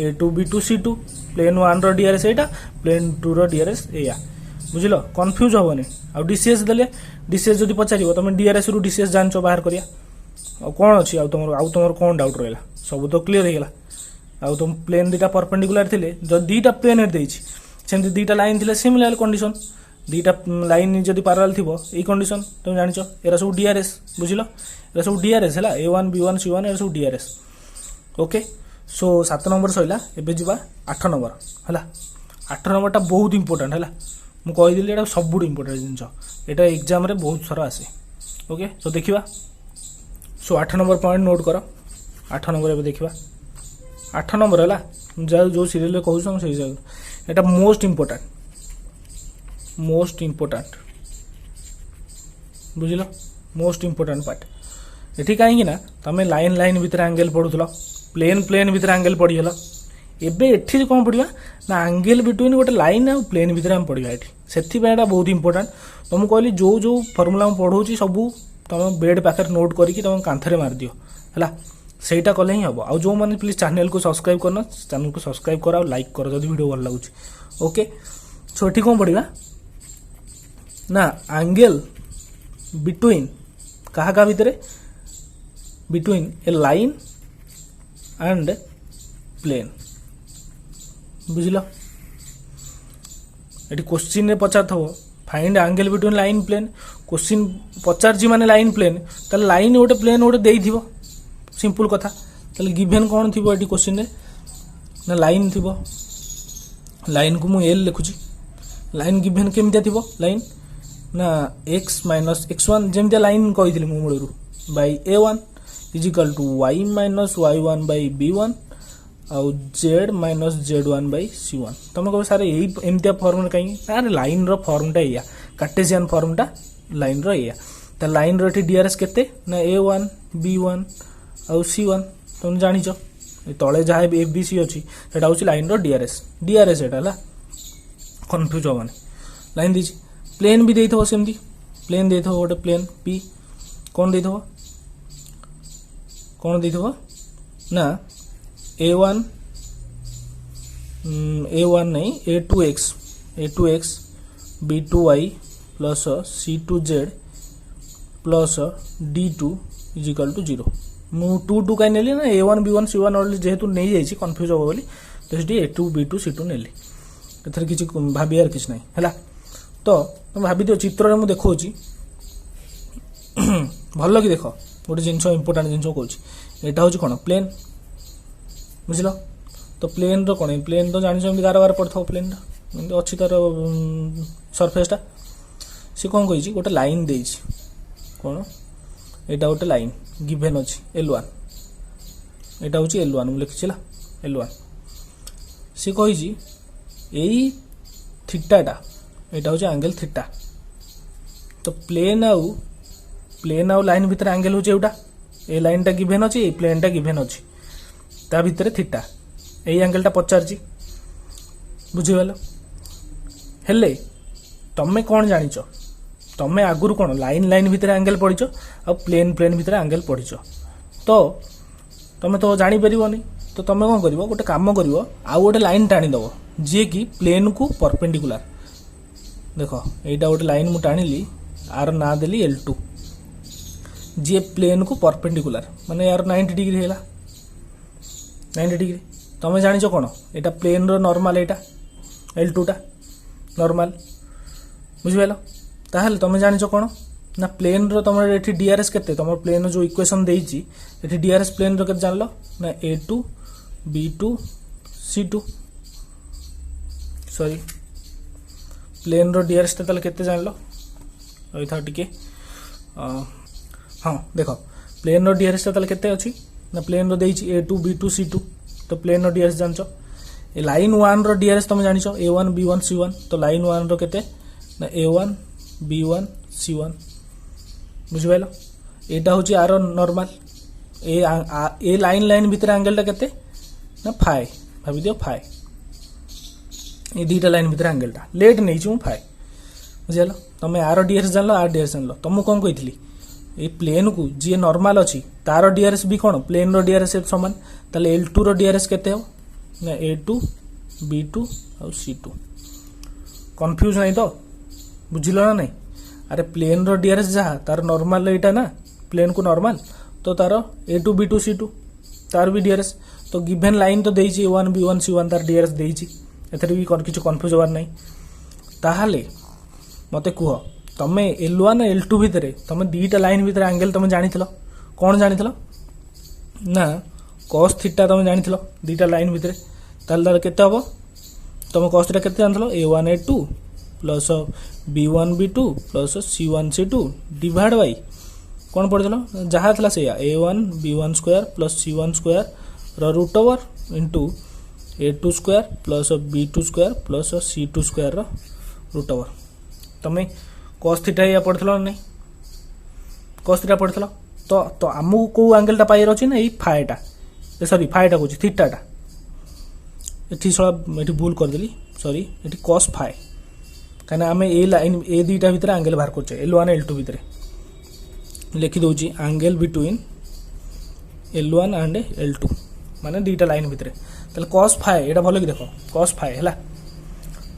a2 b2 c2 plane 1 रो डीआरएस एटा प्लेन 2 रो डीआरएस एया बुझिल कंफ्यूज होबनी आ डीसीएस देले डीसीएस जदी पचारिबो तुम डीआरएस रु डीसीएस जानचो बाहर करिया आ कोन अछि आ तुमर कोन डाउट रहला सब तो क्लियर हे गेला आ तुम प्लेन दीटा परपेंडिकुलर थिले जो दीटा प्लेन हेड देछि सेमति दीटा लाइन थिले सिमिलर कंडीशन दीटा लाइन जदी पैरेलल थिबो ए कंडीशन तुम जानिचो एरा सब डीआरएस बुझिलो एरा सब डीआरएस हला a1 b1 c1 एरा सब डीआरएस ओके सो 7 नंबर सइला एबे जिबा 8 नंबर हला 8 नंबरटा बहुत इंपोर्टेंट हला मु कहि दिली एटा सबुड इंपोर्टेंट जिंस एटा एग्जाम रे बहुत सारा आसे ओके सो देखिबा सो 8 नंबर पॉइंट नोट करो 8 नंबर एबे देखिबा 8 नंबर हला जो सीरियल कहू सम सही जगह एटा मोस्ट इंपोर्टेंट बुझिलो मोस्ट इंपोर्टेंट पार्ट एठी काहे ना तमे लाइन भीतर एंगल पढुथलो प्लेन भीतर एंगल पढी हला एबे एठी कोन पढिबा ना एंगल बिटवीन गोटे लाइन आ प्लेन भीतर हम पढिबा एठी सेथि बेटा बहुत इंपोर्टेंट तुम कहली जो फार्मूला हम पढौची सब तुम बेड पाखे नोट करके तुम कांथरे मार दियो हला सेटा कले ही हबो आ जो माने प्लीज चैनल को सब्सक्राइब करना चैनल को सब्सक्राइब करा और लाइक करो जदी वीडियो भल लागुची ओके सो एठी कोन पढिबा ना एंगल बिटवीन कहा भीतर between a line and plane बुझिल एटी क्वेश्चन रे पचार थो find angle between line plane question पचार जी माने लाइन प्लेन तले लाइन गोटे प्लेन गोटे देई थिबो सिंपल कथा तले गिवन कोन थिबो एटी क्वेश्चन रे ना लाइन थिबो लाइन को मु एल लिखुची लाइन गिवन केमिता थिबो लाइन ना x माइनस x1 जेमिता लाइन कहिथिली मु मूलरू by a1 is equal to y minus y1 by b1 आउ z minus z1 bye c1 तुम कहो सारे एई एमिता फॉर्म कहीं यार लाइन रो फॉर्म टा एया कार्टेशियन फॉर्म टा लाइन रो एया त लाइन रो टी डीआरएस केते ना a1 b1 आउ c1 तुम जानिचो तळे जहा abc अछि सेटा होछि लाइन रो डीआरएस एटा ला कंफ्यूज होबनी लाइन दिछि प्लेन भी देथो सेमती प्लेन देथो गोटे प्लेन p कोन देथो ना a1 नहीं a2x b2y plus c2z plus d2 is equal to 0 मु 2 काई नेली ना a1 b1 c1 ऑलरेडी जेहेतु नै जाईची कंफ्यूज हो बोली तो सेठी a2 b2 c2 नेली एथर किछि भाबियार किछ नै हला तो तुम भाभी दियो चित्र रे मु देखौची भल कि देख गोटे जिनस इंपोर्टेंट जिनस कहूँ एटा हूँ कौन प्लेन बुझल तो प्लेन रो कौन प्लेन तो जानी गार पड़ता प्लेन अच्छी तार सरफेसटा सी कौन कही गोटे लाइन दे कौन एटा गोटे लाइन गिवेन अच्छी L1 एटा हूँ L1 मुझे लिखी L1 सी कही यही थीटाटा एटा हूँ एंगल थीटा तो प्लेन आउ लाइन भीतर एंगल हूँ एटा ए लाइन टा गिवेन अच्छी प्लेन टा गिवेन अच्छी ता भीतर थीटा ए एंगल टा पचारची बुझीगल हेले तमे कौन जानिच तमे आगुरु कौन लाइन भीतर एंगल पढ़ीच आ प्लेन भीतर एंगल पढ़ीच तो तमे तो जानी परिबोनी तो तमे कौन करिवो गोटे काम करिवो आ गोटे लाइन टाणी दबो जे कि प्लेन को परपेंडिकुलर देखो एटा गोटे लाइन मु टाणीली आर ना देली L2 जे प्लेन को परपेंडिकुलर माने यार 90 डिग्री हैला 90 डिग्री तमे जानिचो कोन एटा प्लेन रो नॉर्मल एटा L2 टा नॉर्मल बुझिबेलो ताहले तमे जानिचो कोन ना प्लेन रो तमर एठी डीआरएस केते तमर प्लेन जो इक्वेशन देइची एठी डीआरएस प्लेन रो केते जानलो ना A2 B2 C2 sorry plane रो डीआरएस तले केते जानलो ओइ था टिके हाँ देख प्लेन रो डीआरएस ताले केते अछि ना प्लेन रो देइछि A2 B2 C2 तो प्लेन रो डीआरएस जानचो ए लाइन 1 रो डीआरएस तुम जानिछो A1 B1 C1 तो लाइन 1 रो केते ना A1 B1 C1 बुझिबाइलो एटा होछि आरो नॉर्मल ए लाइन लाइन भीतर एंगल टा केते ना फाई भाबी दियो फाई ए दीटा लाइन भीतर एंगल टा लेट नै छु फाई बुझियालो तमे आरो डीआरएस जानलो आर डीआरएस जानलो तुमको कोन कहितली ए प्लेन को जी नॉर्मल अछि तारो डीआरएस भी कोन प्लेन रो डीआरएस समान ताले L2 रो डीआरएस केते हो ना A2 B2 और C2 कंफ्यूज नहीं तो बुझिलो ना नहीं अरे प्लेन रो डीआरएस जहा तार नॉर्मल एटा ना प्लेन को नॉर्मल तो तार A2 B2 C2 तार भी डीआरएस तो गिवन लाइन तो देइछि A1 B1 C1 तार डीआरएस देइछि एथरे भी किछु कंफ्यूज होवार नहीं ताहाले मते कुह तमे L1 L2 भितरे तमे दीटा लाइन भितरे एंगल तमे जानिथिलो कोन जानिथिलो ना cos थीटा तमे जानिथिलो दीटा लाइन भितरे ताल केते हबो तमे cos थीटा केते जानथिलो A1 A2 plus B1 B2 plus C1 C2 divide by कोन पड़थिलो जहा थला सेया A1 B1 square plus C1 square रो root over into A2 square plus B2 square plus C2 square रो रूट ओवर तमे cos थीटा या पड़थिलो नै cos थीटा पड़थिलो तो आमु को एंगल टा पाइर अछि ना ई फाइटा सॉरी फाइटा कोछि थीटाटा एठी भूल कर देली सॉरी एठी cos फाइ काना हमें ए लाइन ए दीटा भीतर एंगल बाहर करछे L1 L2 भीतर लिखि दोछि angle between L1 and L2 माने दीटा लाइन भीतर तले cos फाइ एटा भलो कि देखो cos फाइ हला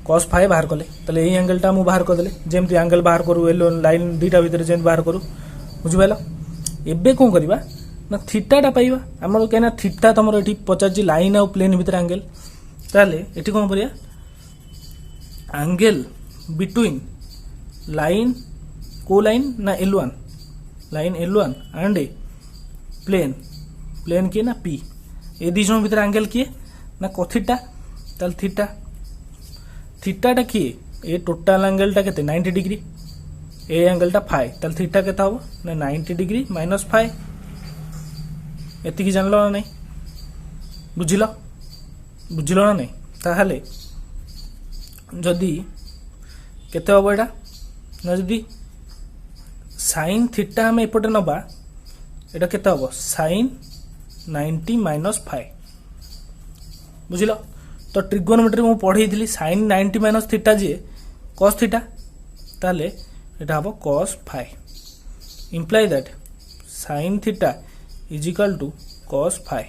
cos फाइ बाहर कले तले ए एंगल टा मु बाहर कर देले जेमति एंगल बाहर करू L1 लाइन दीटा भीतर जेम बाहर करू बुझिबाला एबे कोन करबा ना थीटा टा पाइबा हमर केना थीटा तमरो एठी 50 लाइन और प्लेन भीतर एंगल ताले एठी कोन करिया एंगल बिटवीन लाइन को लाइन ना L1 line L1 and plane के ना P ए दी जन भीतर एंगल किए ना कोथीटा ताल थीटा थीटा टा किए ए टोटल एंगल टा केते 90 डिग्री ए एंगल टा फाइ ताल थीटा केता हो ना 90 डिग्री माइनस फाइ एति की जानलो ना नहीं बुझिलो ना नहीं ताहाले जदी केते हो एटा ना जदी sin थीटा हम एपटे नबा एटा केते हो sin 90 माइनस फाइ बुझिलो तो ट्रिगोनोमेट्री मु पढ़ी दिली sin 90 माइनस थीटा जे cos थीटा ताले एटा हबो cos phi imply that sin theta is equal to cos phi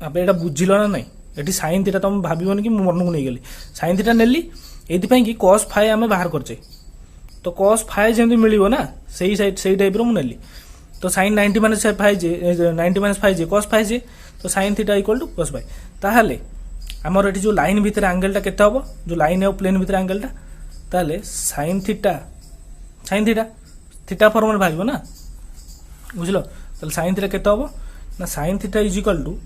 अब एटा बुझिलो ना नहीं एटी sin थीटा तुम भाबिबोन कि मु मनकु नै गेली sin थीटा नेली एति पई कि cos फाइ हमें बाहर करछे तो cos फाइ जेंति मिलिबो ना सही टाइप रो मु नेली तो sin 90 माइनस फाइ जे 90 माइनस फाइ जे cos फाइ जे तो sin theta equal to cos phi ताहाले हमर एटी जो लाइन भीतर एंगल टा केते हबो जो लाइन है प्लेन भीतर एंगल टा ताले sin थीटा फॉर्म में भाइबो ना बुझलो ताले sin थीटा केते हबो ना sin theta is equal to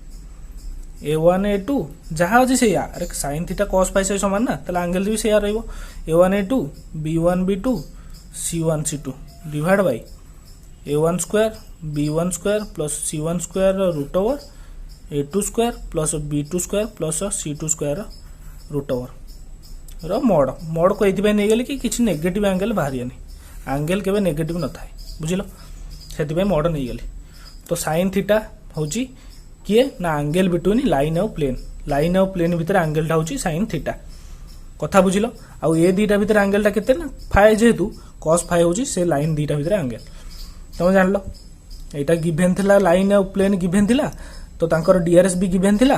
A1 A2 जहा अछि से या अरे sin थीटा cos फाइ से समान ना ताले एंगल भी से या रहइबो A1 A2 B1 B2 C1 C2 divide by A1 square B1 square plus C1 square root over A2 square plus B2 square plus C2 square root over रो मोड को एथि नै गेले कि किछि नेगेटिव एंगल बाहरियानी एंगल केबे नेगेटिव न थाए बुझिलो सेति पे मोड नै गेले तो sin थीटा होची किए ना एंगल बिटवीन लाइन और प्लेन भीतर एंगल टा होची sin थीटा कथा बुझिलो आ ए दीटा भीतर एंगल टा केते ना फाइ जेहेतु cos फाइ होची से लाइन दीटा भीतर एंगल तुम जानलो एटा गिवन थिला लाइन और प्लेन गिवन थिला तो तांकर डीआरएस भी गिवन थिला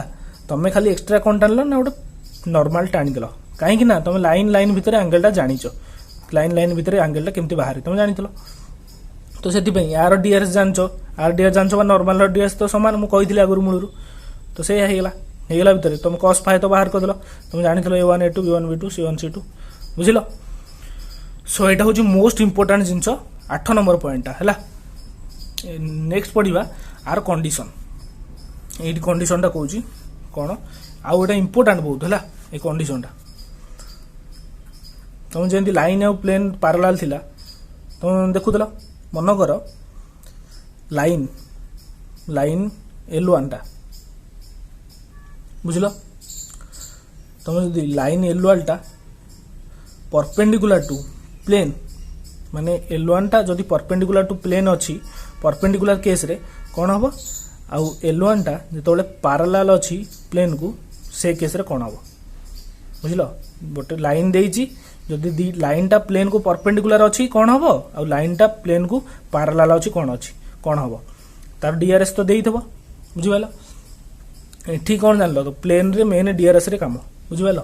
तमे खाली एक्स्ट्रा कोन टानलो ना ओटे नॉर्मल टाणी देलो काहे कि ना तमे लाइन भीतर एंगल टा जानिचो लाइन भीतर एंगल टा केमती बाहर तुम जानितलो तो सेति पई यार डीआरएस जानचो आर डीआरएस जानचो बा नॉर्मल डीआरएस तो समान मु कहिथिले आगुर मुळुरु तो से हेगला भीतर तुम cos फाइ तो बाहर कर देलो तुम जानितलो A1 A2 B1 B2 C1 C2 बुझिलो so एटा होची मोस्ट इंपोर्टेंट जिंसो 8 नंबर पॉइंट हैला नेक्स्ट पढिबा आर कंडीशन एडी कंडीशन टा कहूची कोन आ एटा इंपोर्टेंट बहुत हैला ए कंडीशन टा तुम जेंति लाइन और प्लेन पैरेलल थिला तुम देखुल मन कर लाइन लाइन L1 टा बुझल तुम जदि लाइन L1 टा परपेंडिकुलर टू प्लेन माने L1 टा जदि परपेंडिकुलर टू प्लेन अच्छी परपेंडिकुलर केस रे कौन हम आउ L1 टा जो पैरेलल अच्छी प्लेन को से केस रे कौन हम बुझल गोटे लाइन देइची जदि लाइन टा प्लेन को परपेंडिकुलर अच्छी कौन हम आउ लाइन टा प्लेन को पैरेलल अच्छी कौन हम तार डीआरएस तो देइथबो बुझिबाला एठी कौन जान लो तो प्लेन रे मेन डीआरएस रे काम बुझिबाला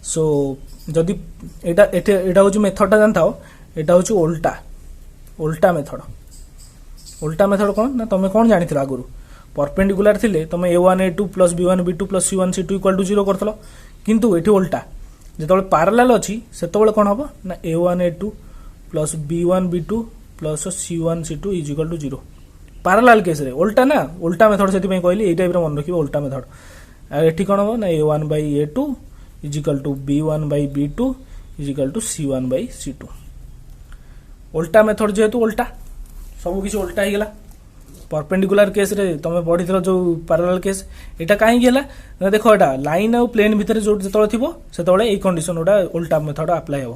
सो जदि एटा एटा एटा होची मेथड टा जानताओ एटा होची उल्टा मेथड कौन ना तुम कौन जानी आगुरी परपेंडिकुलर थिले तुम A1 A2 plus B1 B2 plus C1 C2 equal to 0 करथलो किंतु एठी उल्टा जेतबेले पैरेलल अछि सेतबेले कोन हबो ना A1 A2 plus B1 B2 plus C1 C2 is equal to 0 parallel case रे उल्टा ना उल्टा मेथड सेति पई कहली एई टाइप रे मन रखिबो उल्टा मेथड आ एठी कोन हबो ना A1 by A2 is equal to B1 by B2 is equal to C1 by C2 उल्टा मेथड जेहेतु उल्टा सब किसी उल्टा ही गला परपेंडिकुलर केस रे तुम पढ़ी जो पैरेलल केस एटा काहे गेला ना देखो एटा लाइन और प्लेन भीतर जो जतले थिबो सेतबेले एई कंडीशन ओडा उल्टा मेथड अप्लाई हो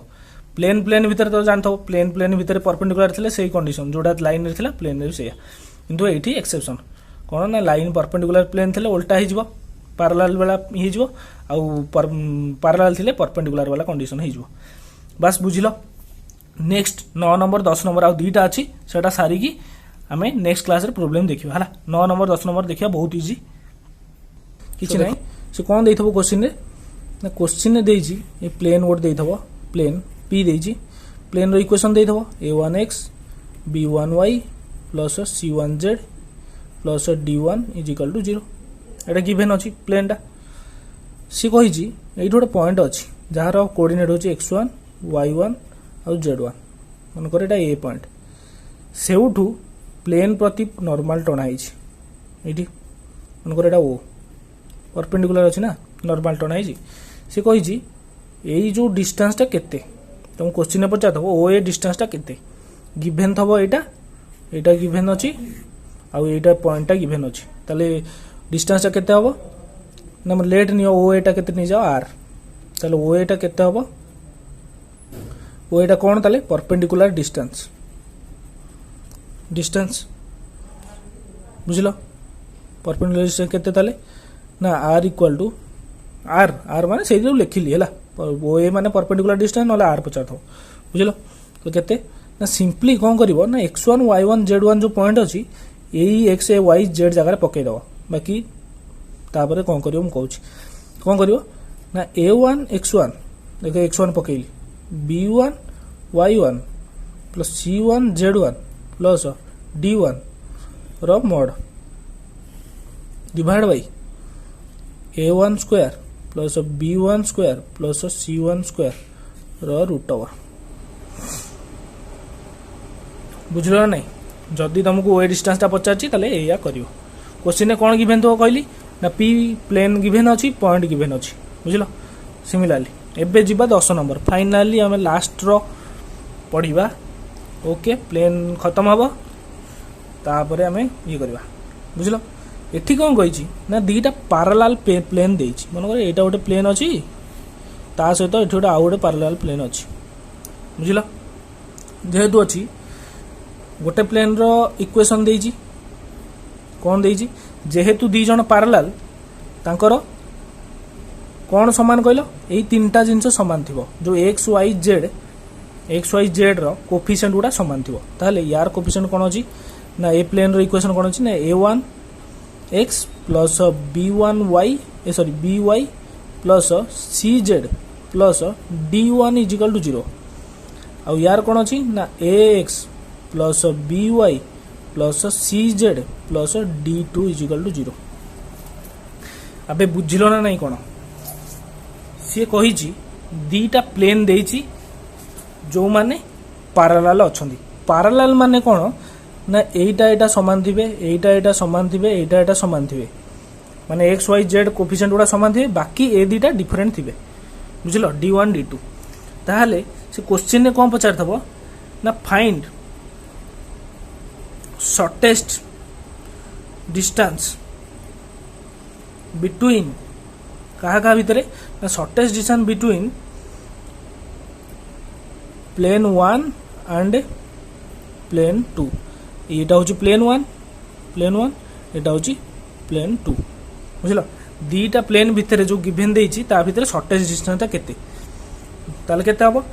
प्लेन भीतर तो जानथो प्लेन भीतर परपेंडिकुलर थिले सेई कंडीशन जोडा लाइन रे थिला प्लेन रे सेया किंतु एठी एक्सेप्शन कोन ना लाइन परपेंडिकुलर प्लेन थिले उल्टा ही जिवो पैरेलल वाला ही जिवो आ पैरेलल थिले परपेंडिकुलर वाला कंडीशन ही जिवो बस बुझिलो नेक्स्ट 9 नंबर 10 नंबर आ दुईटा अछि सेटा सारी की आमे नेक्स्ट क्लास रे प्रॉब्लम देखिबा हला 9 नंबर 10 नंबर देखिया बहुत इजी किछि नै से कोन देइथबो क्वेश्चन रे ना क्वेश्चन रे देइजी ए प्लेन वर्ड देइथबो प्लेन p देइजी प्लेन रो इक्वेशन देइथबो a1x b1y plus c1z plus d1 is equal to 0 एटा गिवन अछि प्लेन टा सी कहिजी एइ गोटे पॉइंट अछि जहार कोऑर्डिनेट होछि x1 y1 और z1 मन करे एटा ए पॉइंट सेउठू प्लेन प्रति नॉर्मल टना हिची एठी मन करे एटा ओ परपेंडिकुलर अछि ना नॉर्मल टना हिची से कहिजी एई जो डिस्टेंस टा केते तुम क्वेश्चन ने पचा थबो ओ ए डिस्टेंस टा केते गिवन थबो एटा गिवन अछि आ एटा पॉइंट टा गिवन अछि तले डिस्टेंस टा केते हबो ना लेट नियो ओ एटा केते नि जाओ r तले ओ एटा केते हबो ओ एटा कोन तले परपेंडिकुलर डिस्टेंस बुझलो परपेंडिकुलर डिस्टेंस केते तले ना r इक्वल टू r माने सेही जो लिखिली हैला ओ ए माने परपेंडिकुलर डिस्टेंस नले r पचार थो बुझलो तो केते ना सिंपली कोन करिवो ना x1 y1 z1 जो पॉइंट अछि एई x y z जगह रे पके दो बाकी तापरे कोन करिवो हम कहूची कोन करिवो ना a1 x1 देखो x1 पकेली b1 y1 plus c1 z1 plus d1 रो mod divide by a1 square plus b1 square plus c1 square रो रूट ओवर बुझलो नै जदी तुमको ओ डिस्टेंस ता पचाची तले एया करियो क्वेश्चन ने कोन गिवन तो कहली ना p प्लेन गिवन अछि पॉइंट गिवन अछि बुझलो सिमिलरली एबे जिबा 10 नंबर फाइनली हमें लास्ट रो पढ़िबा ओके प्लेन खत्म हबो तापरे हमें ये करबा बुझलो एठी कोन कहिची ना दीटा पैरेलल प्लेन देइची मन करे एटा गोटे प्लेन अछि ता सहित एठी गोटे आ गोटे पैरेलल प्लेन अछि बुझलो जेहेतु अछि गोटे प्लेन रो इक्वेशन देइची कोन देइची जेहेतु दी जण पैरेलल तांकर कौन समान कहलो एई तीनटा जिंस समान थिबो जो x y z रो कोफिशिएंट गुडा समान थिबो ताले यार कोफिशिएंट कोन अछि ना ए प्लेन रो इक्वेशन कोन अछि ना a1 x plus b1 y by plus cz plus d1 is equal to 0 आ यार कोन अछि ना ax plus by plus cz plus d2 is equal to 0 अबे बुझिलो ना नहीं कोन सी कहिची दीटा प्लेन देइची जो माने पैरेलल अछंदी पैरेलल माने कोन ना एटा समान थिबे एटा समान थिबे एटा समान थिबे माने x y z कोफिशिएंट गुडा समान थिबे बाकी ए दीटा डिफरेंट थिबे बुझलो d1 d2 ताहाले से क्वेश्चन ने कोन पचार थबो ना फाइंड शॉर्टेस्ट डिस्टेंस बिटवीन क्या भितर ना shortest distance between plane 1 and plane 2 यहाँ हूँ प्लेन 1 यहाँ हूँ प्लेन 2 बुझल दीटा प्लेन भितर जो गिवन देती भितर शॉर्टेस्ट डिस्टेंस केते ताले केते हम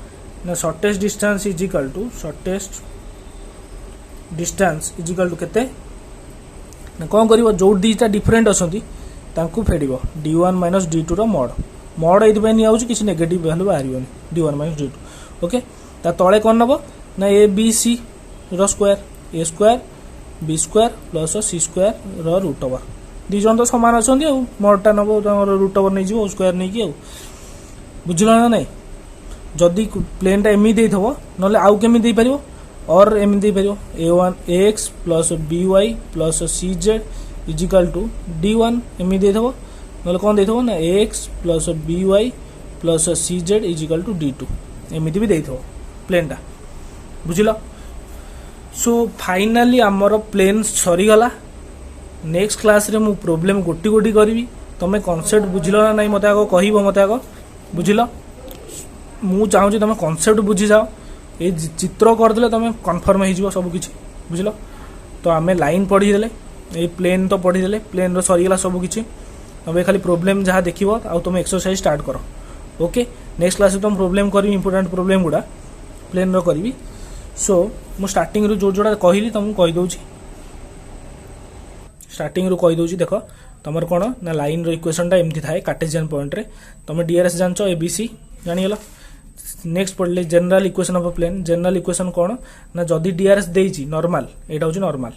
ना shortest distance is equal to shortest distance is equal to केते ना कौन कर जो दीटा डिफरेंट अच्छी फेड़ d1 minus d2 rod mud ये निया किसी नेगेटिव वैल्यू बाहर d1 माइनस d2 ओके ता तले कौन नब ना A B C square A square B square plus C square root over these तो सामान अच्छा मडटा नब रूट ओवर नहीं स्क्वायर नहीं बुझल ना ना जदि प्लेनटा एमती ना आउ केमी पार और एमती पार a1 ax plus by plus cz equal to d1 एमती ना कौन दे ना ax plus by plus cz equal to d2 एमती भी दे प्लेनटा बुझल सो फाइनाली आमर प्लेन सरीगला नेक्स्ट क्लास रे मु प्रॉब्लम गोटी गोटी करी तुम कॉन्सेप्ट बुझल ना नहीं मत आग कह मत आग बुझल मु चाहूँ तुम कॉन्सेप्ट बुझी जाओ ये चित्र करदे तुम कन्फर्म हो सब किसी बुझल तो आम लाइन पढ़ीदे ये प्लेन तो पढ़ीदे प्लेन सरीगला सब किसी तुम खाली प्रोब्लेम जहाँ देख तुम एक्सरसाइज स्टार्ट कर ओके नेक्स्ट क्लास तुम प्रोब्लेम करी इंपोर्टेंट प्रोब्लेम गुड़ा प्लेन करी सो मु स्टार्टिंग रू जो जोड़ा कहली तुमको कहीदे स्टार्टिंग रू कहीदे देख तुम कौन ना लाइन इक्वेशनटा एमती थाए कार्टेशियन पॉइंट रे तुम डीआरएस जान एबीसी जानीगल नेक्स्ट पढ़ले general equation of plane general equation कौन ना जदि डीआरएस देइची नॉर्मल एटा होची नॉर्मल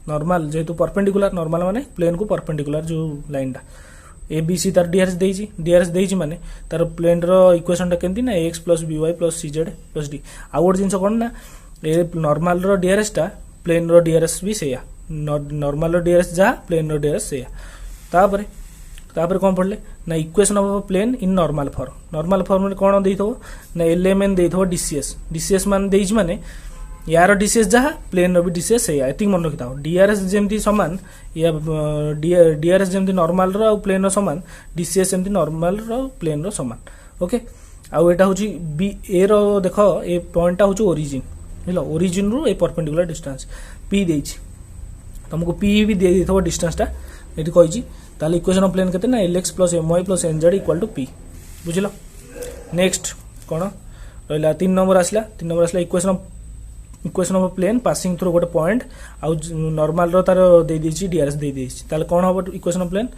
नॉर्मल जेहेतु परपेंडिकुलर नॉर्मल माने प्लेन को परपेंडिकुलर जो लाइनटा एबीसी तार डीआरएस देइची माने तार प्लेन रो इक्वेशन टा केंती ना x plus by plus CZ plus D आ गोटे जिनस कौन ना ए नॉर्मल रो डीआरएस टा प्लेन रो डीआरएस भी सेया नॉर्मल रो डीआरएस जहाँ प्लेन रो डीआरएस सेया तापर कौन पढ़ले ना equation of plane in normal form में कौन दे ना एलएमएन दे डीसीएस मान देइछ माने यार डीसीएस जहाँ प्लेन रो भी डीसीएस सेया एति मन रखि थाओ डीआरएस जेमती समान या डीआरएस जेमती नॉर्मल रो प्लेन रो समान डीसीएस जेमती नॉर्मल रो प्लेन रो समान ओके आउ एटा होची बी ए रो देखो ए पॉइंटटा होची ओरिजिन हेलो ओरिजिन रो ए परपेंडिकुलर डिस्टेंस पी देइछ तुमको पी भी दे देथो डिस्टेंसटा एटी कहिची ताले इक्वेशन ऑफ प्लेन केते ना lx plus my plus nz equal to p बुझिलो नेक्स्ट कोन रहला 3 नंबर आसला equation of plane passing through गोटे पॉइंट आउ नॉर्मल रो तार दे देछि डीआरएस दे देछि ताले कोन हो equation of plane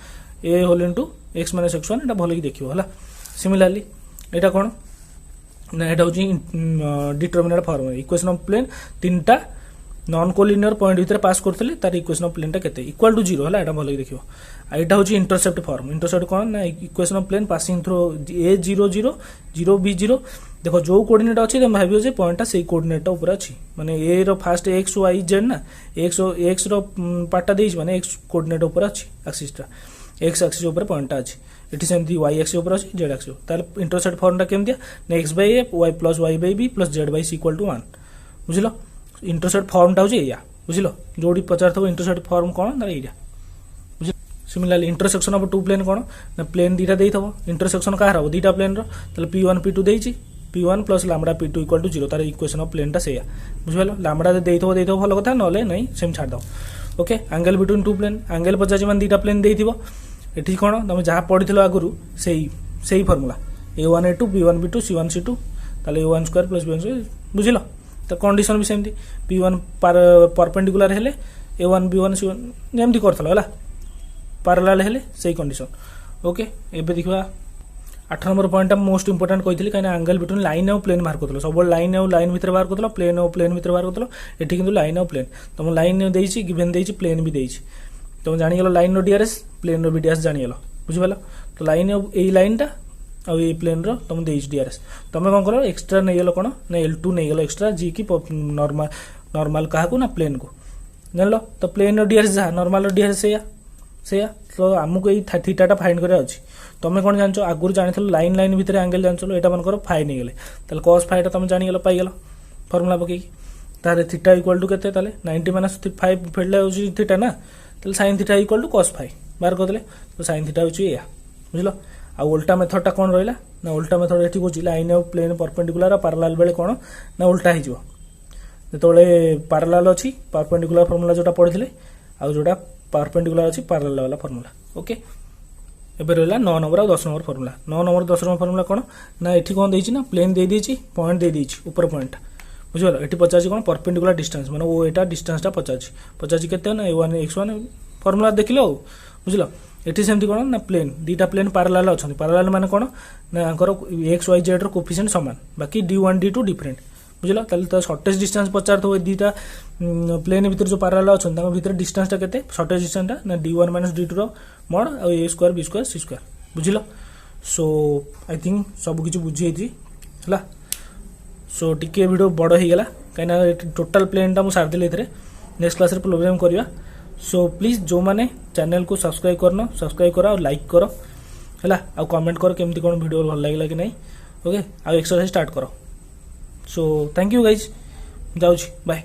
a whole into x minus x1 एटा भलो कि देखियो हला सिमिलरली एटा कोन ना एटा होछि determinant form equation of plane तीनटा नॉन कोलिनियर पॉइंट भीतर पास करते तार इक्वेशन ऑफ प्लेन टा केते इक्वल टू 0 हला एटा भलो कि देखियो एटा होछि इंटरसेप्ट फॉर्म इंटरसेप्ट कोन ना equation of plane passing through a0 0 0 b0 देखो जो कोऑर्डिनेट अछि तुम भाबियो जे पॉइंटटा सेही कोऑर्डिनेट ऊपर अछि माने a रो फर्स्ट x y z ना x रो पार्टटा देइछ माने x कोऑर्डिनेट ऊपर अछि एक्सिसटा x एक्सिस ऊपर पॉइंटटा अछि एठी सेमती y एक्सिस ऊपर अछि z एक्सिस ताले इंटरसेप्ट फॉर्मटा केमतिया ना x by a y plus y by b plus z by c equal to 1 बुझिलो इंटरसेप्ट फॉर्मटा होछि एया बुझिलो जोडी पचार थबो इंटरसेप्ट फॉर्म कोन ना एया बुझिलो similarly intersection of two plane कोन ना प्लेन दीटा देइ थबो इंटरसेक्शन का हरबो दीटा प्लेन रो ताले p1 p2 देइछि p1 plus lambda p2 equal to 0 तार इक्वेशन ऑफ प्लेन टा सेया बुझिलो लैम्डा देइ थबो भलो कथा नले नै सेम छाड़ दो okay angle between two plane angle पचाजी मान दीटा प्लेन देइ थिबो एठी कोन तुम जहां पढिथिलो आगुरु सेही formula a1 a2 b1 b2 c1 c2 ताले a1 square plus b1 square बुझिलो तो कंडीशन भी सेमती p1 परपेंडिकुलर हेले a1 b1 c1 जेमती करथलो हला पैरेलल हेले सही कंडीशन ओके एबे देखबा 8 नंबर पॉइंट मोस्ट इंपोर्टेंट कहितली काना एंगल बिटवीन लाइन और प्लेन बाहर करथलो सब लाइन और लाइन भीतर बाहर करथलो प्लेन और प्लेन भीतर बाहर करथलो एठी किंतु लाइन और प्लेन तुम लाइन देइछि गिवन देइछि प्लेन भी देइछि तुम जानि गेलो लाइन रो डीआरएस प्लेन रो भी डीआरएस जानि गेलो बुझिबालो तो लाइन ए लाइनटा आ ये प्लेन रो तुम देइछि डीआरएस तुम कोन करो एक्स्ट्रा नै गेलो कोन ना L2 नै गेलो एक्स्ट्रा जी की नॉर्मल काहा को ना प्लेन को जानलो तो प्लेन रो डीआरएस जा नॉर्मल रो डीआरएस सेया तो हमको ये थीटाटा फाइंड करे अछि तुम कोन जानछो आगुर जानिथलो लाइन भीतर एंगल जानछलो एटा मन करो फाइ नै गेले तले cos फाइ ता तुम जानि गेलो पाइ गेलो फर्मुला पकईकी तारे थीटा इक्वल टू केते ताले 90 माइनस 5 फेडले होची थीटा ना ताले sin theta equal to cos 5 बाहर करदेले तो sin थीटा होची या बुझलो आ उल्टा मेथड टा कोन रहला ना उल्टा मेथड एठी कोची line of plane perpendicular parallel बेले कोन ना उल्टा ही जिवो जेतोले पैरेलल अछि परपेंडिकुलर फार्मूला जोटा पढिथिले आ जोटा परपेंडिकुलर अछि पैरेलल वाला फार्मूला ओके एबे रहला 9 नंबर और 10 number formula 9 number 10 number formula कोन ना एठी कोन देछि ना प्लेन दे देछि पॉइंट दे देछि ऊपर पॉइंट बुझिगल एठी पचाछि कोन परपेंडिकुलर डिस्टेंस माने वो एटा डिस्टेंस टा पचाछि केते ना a1 x1 फार्मूला देखिलो बुझिलो एठी सेमति कोन ना प्लेन दीटा प्लेन पैरेलल अछन पैरेलल माने कोन ना अंकर x y z रो कोएफिशिएंट समान बाकी d1 d2 डिफरेंट बुझिलो ताले तो शॉर्टेज डिस्टेंस पचार तो दीटा प्लेन भीतर जो पैरेलल अछन तांग भीतर डिस्टेंस टा केते शॉर्टेज डिस्टेंस टा ना d1 d2 रो मॉड आ a square b square c square बुझिलो सो आई थिंक सब किछ बुझी हेती हला सो टिके वीडियो बड़ हो गला कहीं टोटल प्लेन टा मुझे सारदेली नेक्स्ट क्लास रे प्रोग्राम करवा सो प्लीज जो मैंने चैनल को सब्सक्राइब करना सब्सक्राइब करो और लाइक करो है आ कमेंट करो केमती कौन वीडियो भल लगे कि नहीं ओके आ एक्सरसाइज स्टार्ट करो सो थैंक यू गाइज जाऊँ बाय।